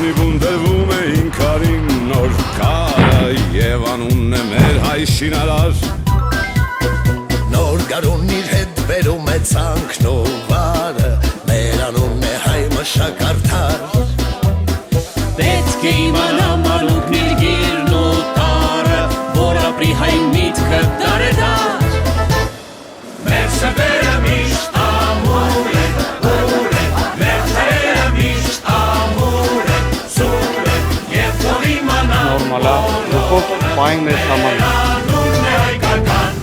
նիվուն դրվում էին քարին նոր կարը եւ անունն է մեր հայ շինարար Նոր գարուն իր հետ վերում է ցանքն ու վարը մեր անունն է հայ մշակարդար Պետք է իմանա մանուկն իր գիրն ու տարը որ ապրի հայ միտքը դարեդար Մեր սրտերը միշտ ամուր են, մեր թերը միշտ ամուր են, սուր են եւ թող իմանա Նորմալ է, դուքով պայն մեզ համար անունն է հայկական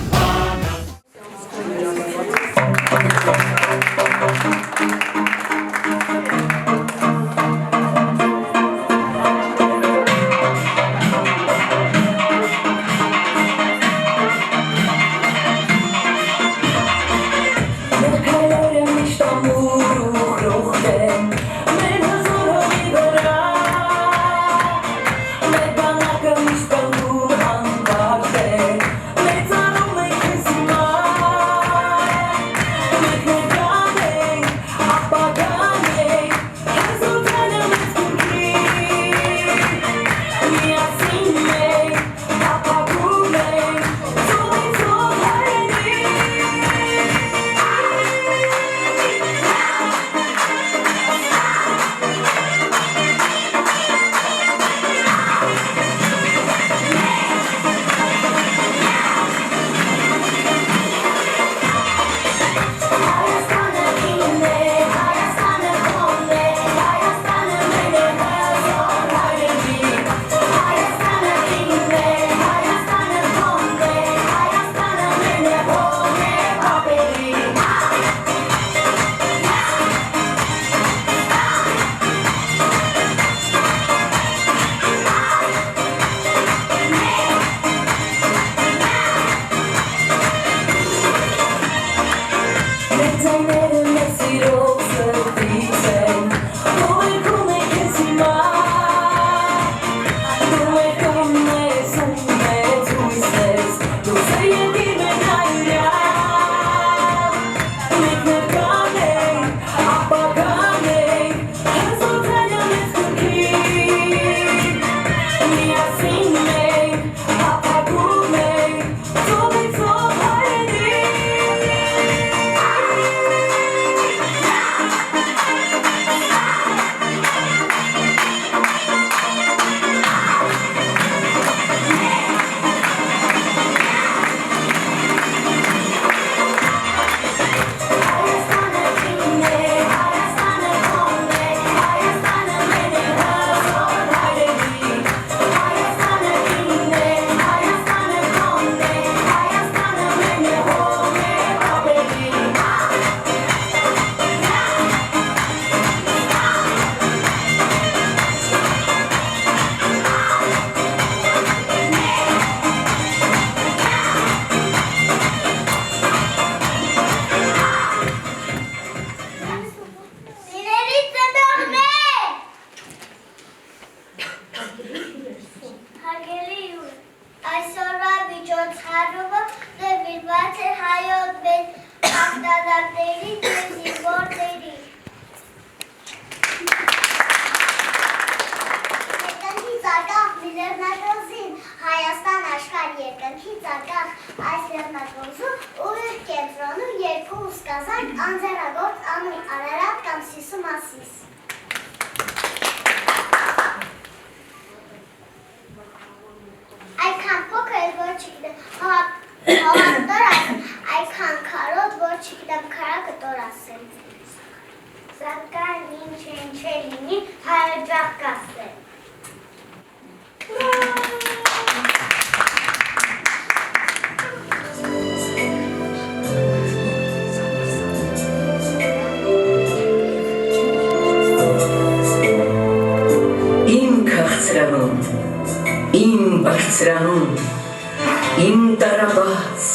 Իմ տարաբաց,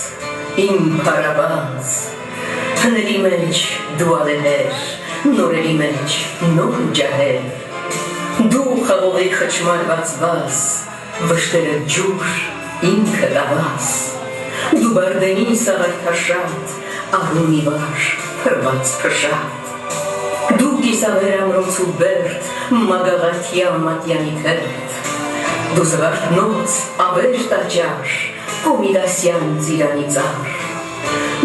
իմ փարաբաց, հների մեջ դու ալեներ, նորերի մեջ նոր ջահեր, դու խաղողի խճմարված վաս, վշտերը ջուր, ինքը լավաս, դու բարդենի սաղայթաշատ, աղունի վար, հրված փշատ, Դու կիսավերամրոց ու բերդ, մագաղաթյա մատյանի թերդ, դու զվարթնոց, ավեր տաճար, կոմիդասյան ծիրանի ծար,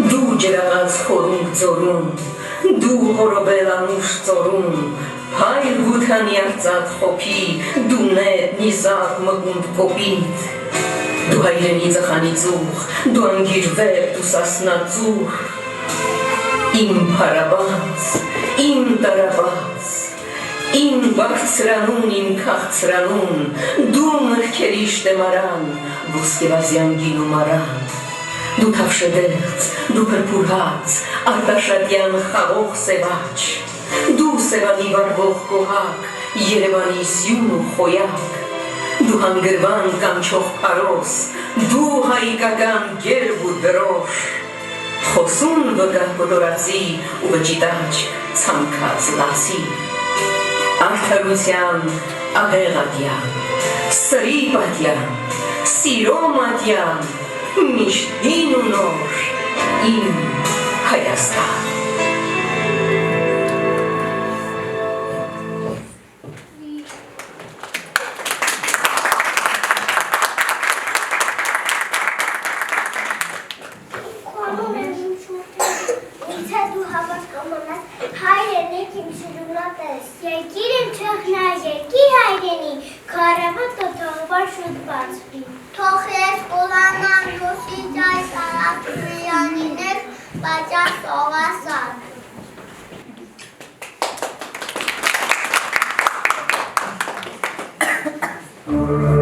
դու ջրաղած խորունգ ծորում, դու հորովել անուշ ծորում, հայր գութանի արծատ խոպի, դու նետ նիզակ մգունդ կոպիտ, դու հայրենի ծխանի ծուղ, դու անգիր վեր, դու սասնա ծուղ, իմ պարաբաց, իմ տարաբաց, իմ բաղցրանուն, իմ կաղցրանուն, դու մրքերի շտեմարան, ոսկևազյան գինու մարան, դու թավշդեղց, դու պրպուրհաց, արտաշատյան խաղող սևաչ, դու սևանի վարվող կողակ, երևանի սյուն ու խոյակ, դու հանգրվան կանչող պարոս, դու հայկական գերբ ու դրոշ, խոսուն վգահ կոտորացի ու վջիտաչ ցամքած լասի, արդարության աղեղատյան, սրի պատյան, սիրո մատյան, միշտ հին ու նոր, իմ Հայաստան։ Bye.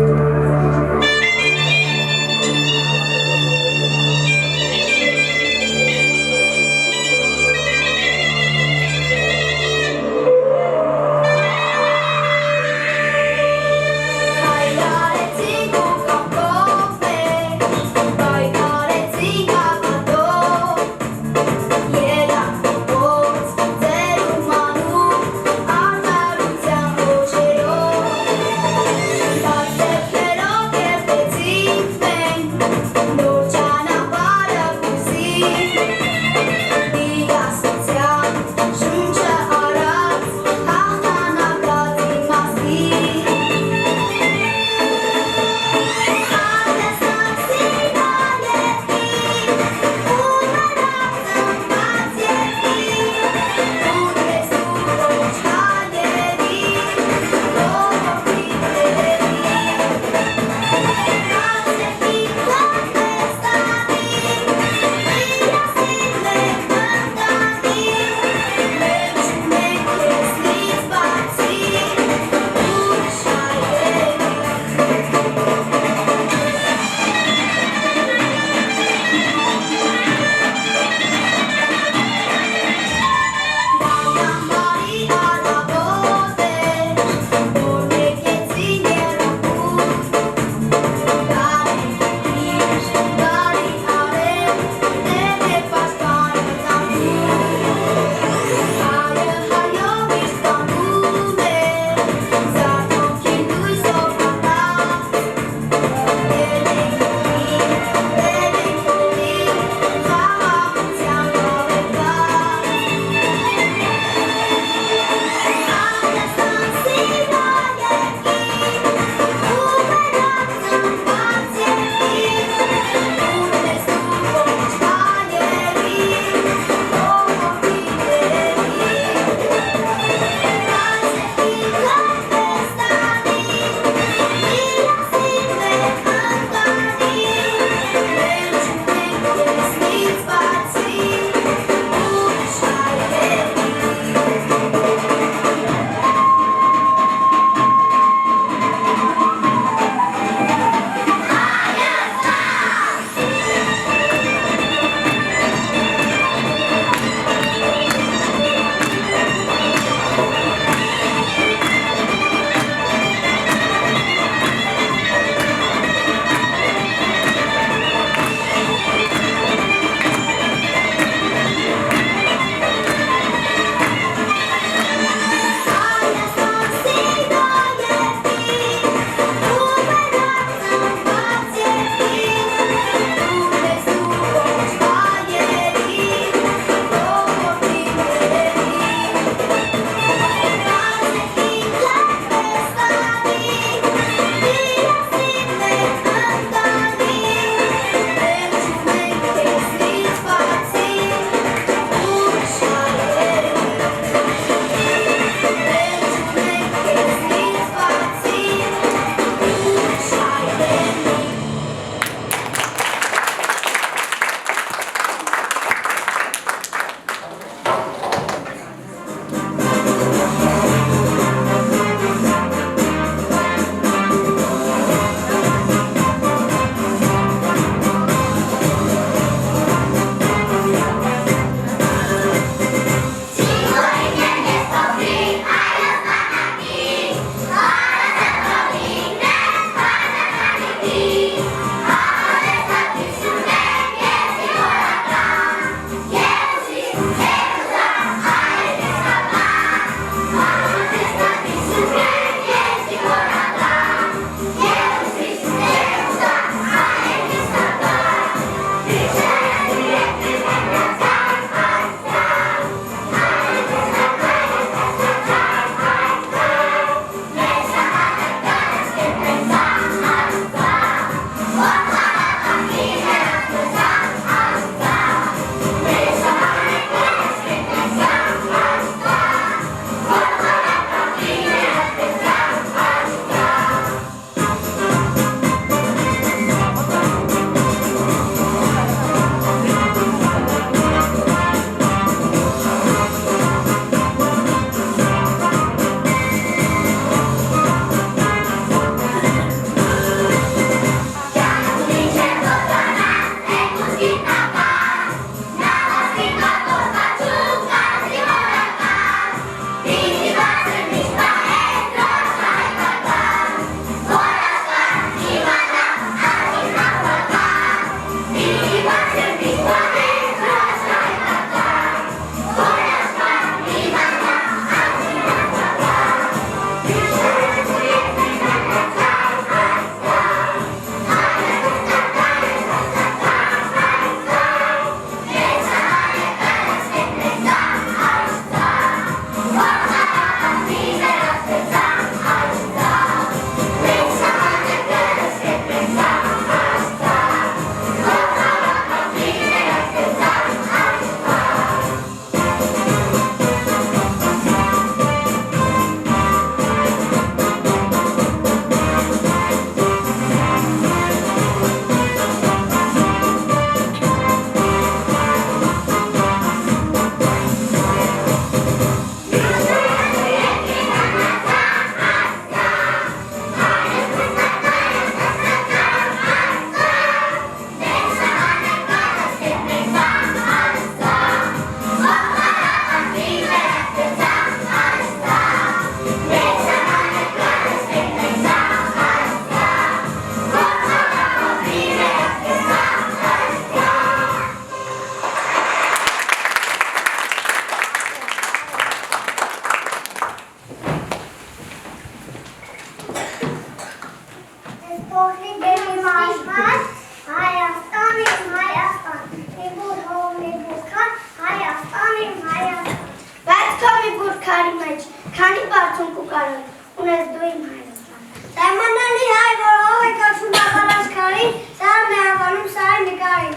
Քանի բարձունք ու կարոտ ունես դու իմ հայրական։ Զարմանալի հայ, որ ով է կոչվում աղալաշքարին, Սարն է անվանում Սարի նկարին։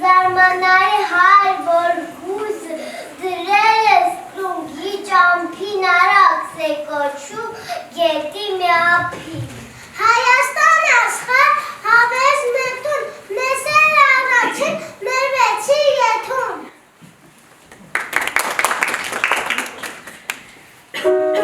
Զարմանալի հայ, որ հուզ դրել ես կրունգի ճամփին արաքս է կոչում գետի միափին։ Հայաստան աշխարհ հավես մետուն, մեզ էլ առաջին մեր վեցի եթուն։ Who's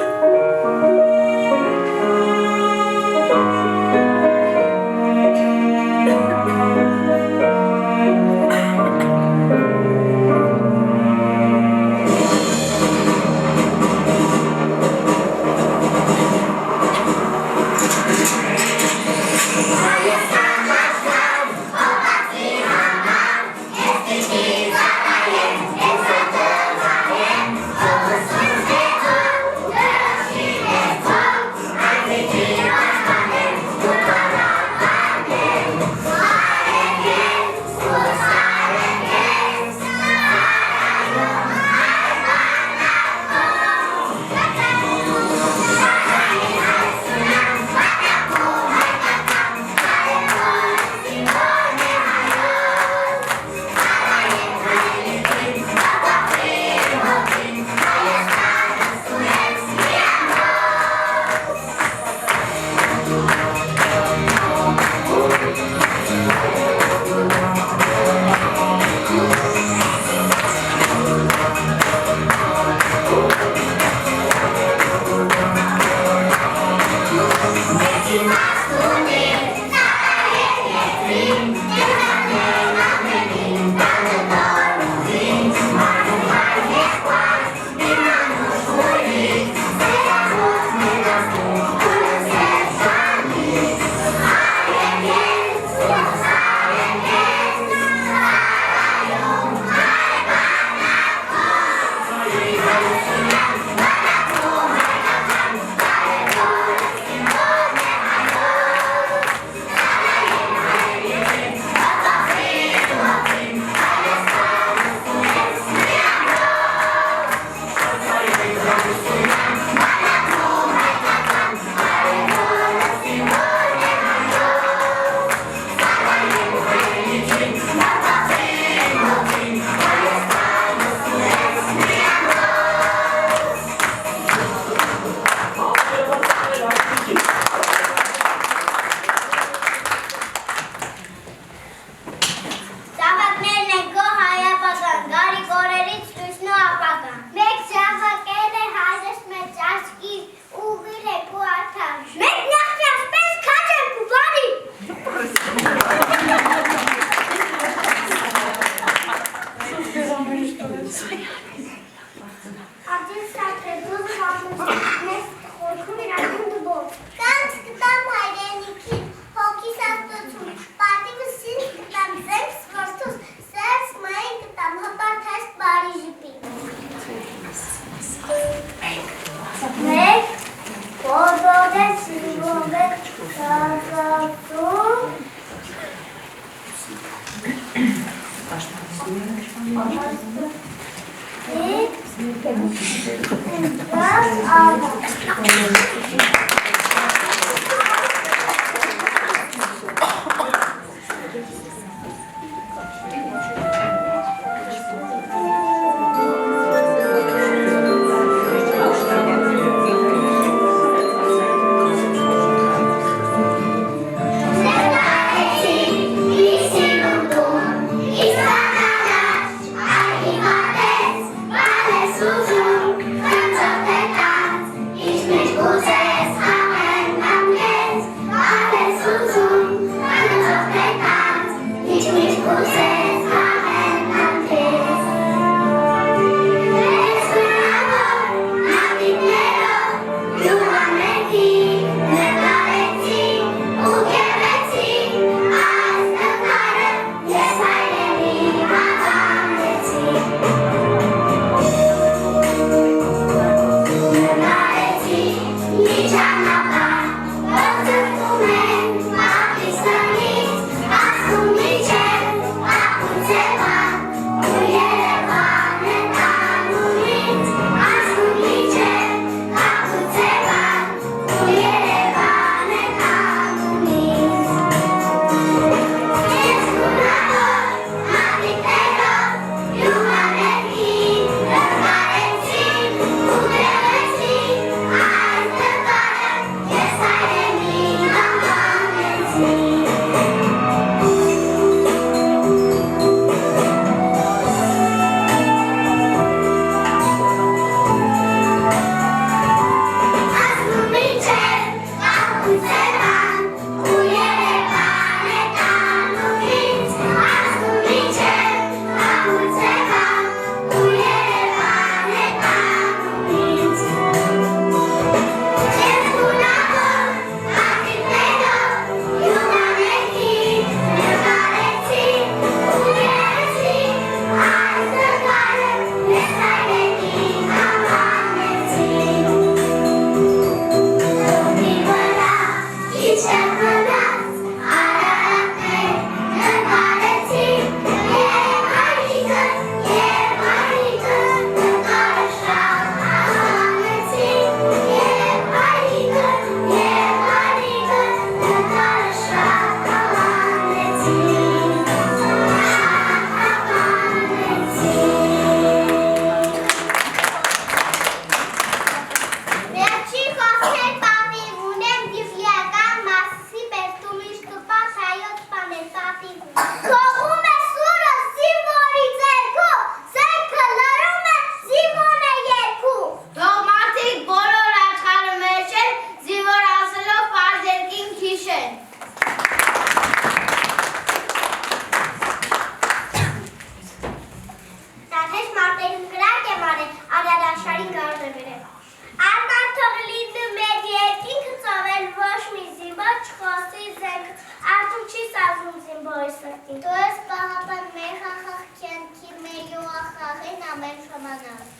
ստանալ։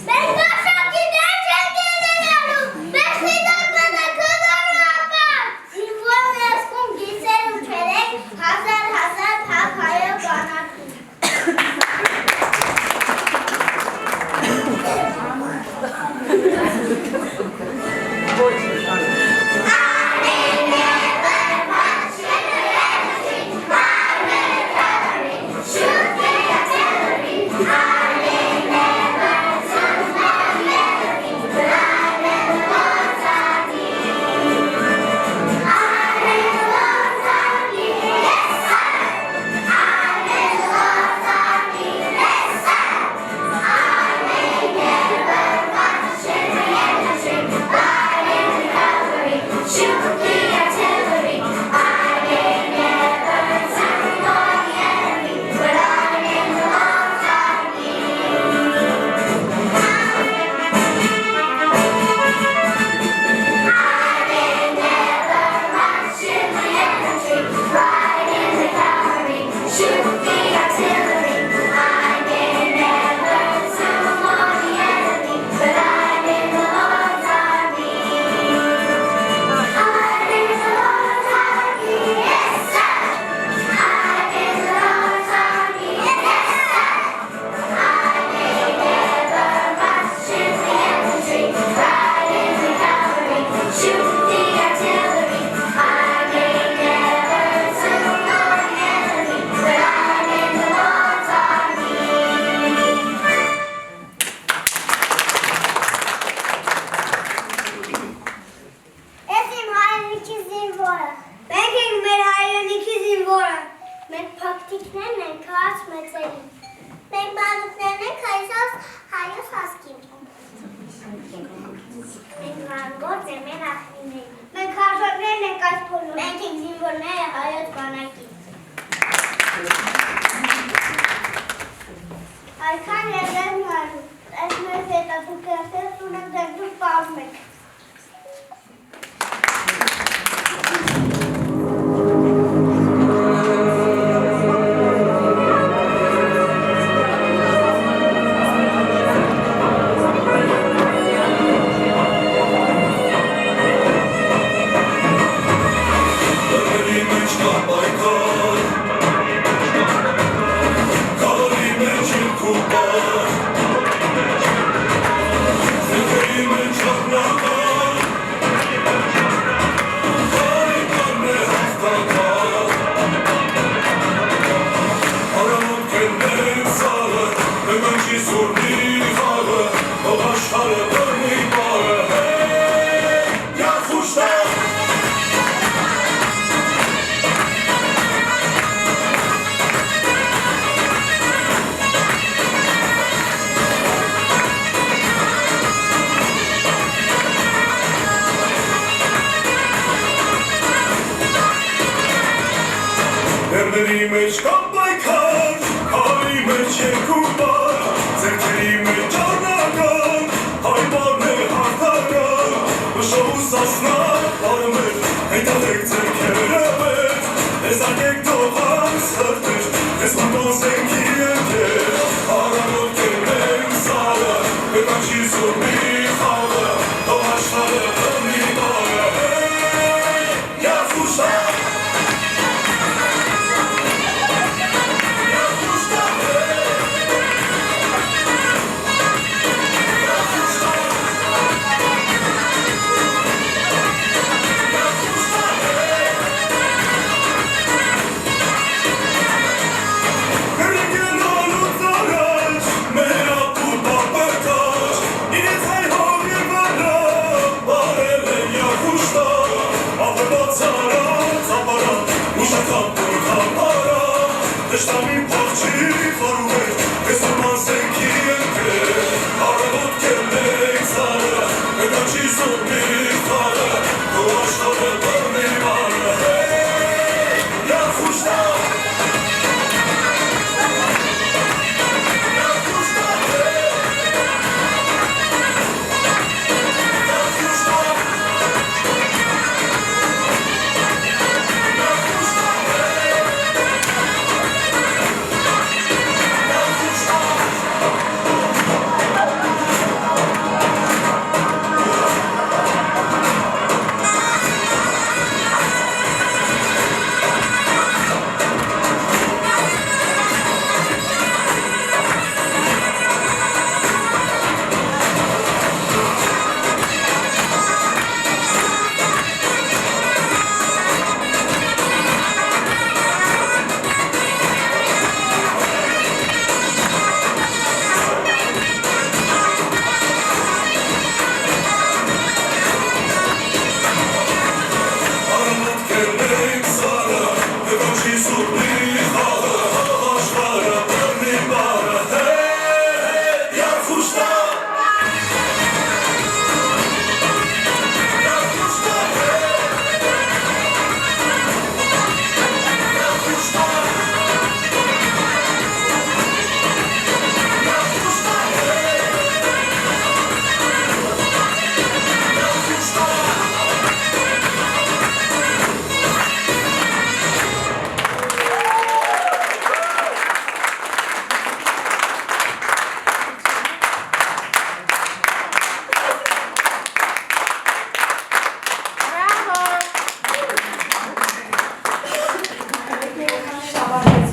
Մենք աշակի դեր չենք ելնելու, մենք խիդակնան է կդարու ապար։ Զինվորն եսքում գիսեր ու չերեք, հազար թակ հայով բանակում։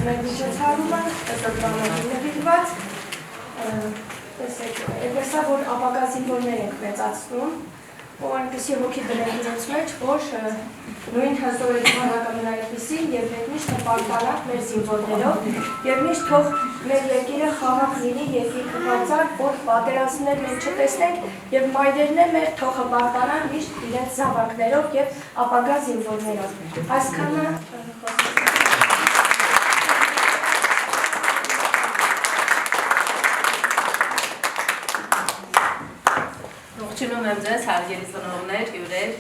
մեր միջոցառումը, տտրվանագին նվիրված, տեսեք, էգեսա, որ ապագա զինվորներ ենք մեծացնում, ու այնպիսի հոգի դնենք իրենց մեջ, որ նույն հզորեցում հանակամն այդպիսին և մեր միշտ պարպարանք մեր զինվորներով և միշտ թող մեր երկիրը խաղաղ լինի և իքվածար, որ պատերազմներ մենք չտեսնենք և մայրերն է մեր թող պարպարանք միշտ իրենց զավակներով և ապագա զինվորներով։ Այսքանը Ողջունում եմ ձեզ, հարգելի ծնողներ, հյուրեր,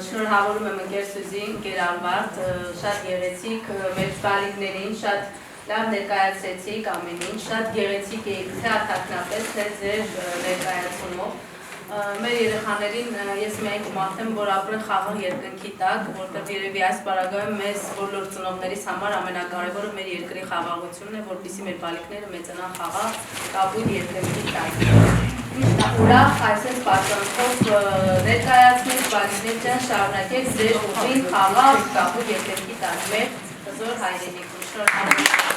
շնորհավորում եմ ընկեր Սյուզին, ընկեր Ալվարդ, շատ գեղեցիկ մեր բալիկներին, շատ լավ ներկայացրեցիք ամեն ինչ, շատ գեղեցիկ եք, թե արտակնապես, թե ձեր ներկայացումով։ Մեր երեխաներին ես միայն կմաղթեմ, որ ապրեն խաղաղ երկնքի տակ, որտեղ երևի այս պարագայում մեզ բոլոր ծնողներիս համար ամենակարևորը մեր երկրի խաղաղությունն է, որպեսզի մեր բալիկները մեծանան խաղաղ, կապույտ երկնքի տակ։ Ուրախ այսպես պատրանքով ներկայացնենք բալիկներ ջան, շարունակեք ձեր ուղին խաղաղ, կապույտ երկնքի տակ, մեր հզոր հայրենիքում։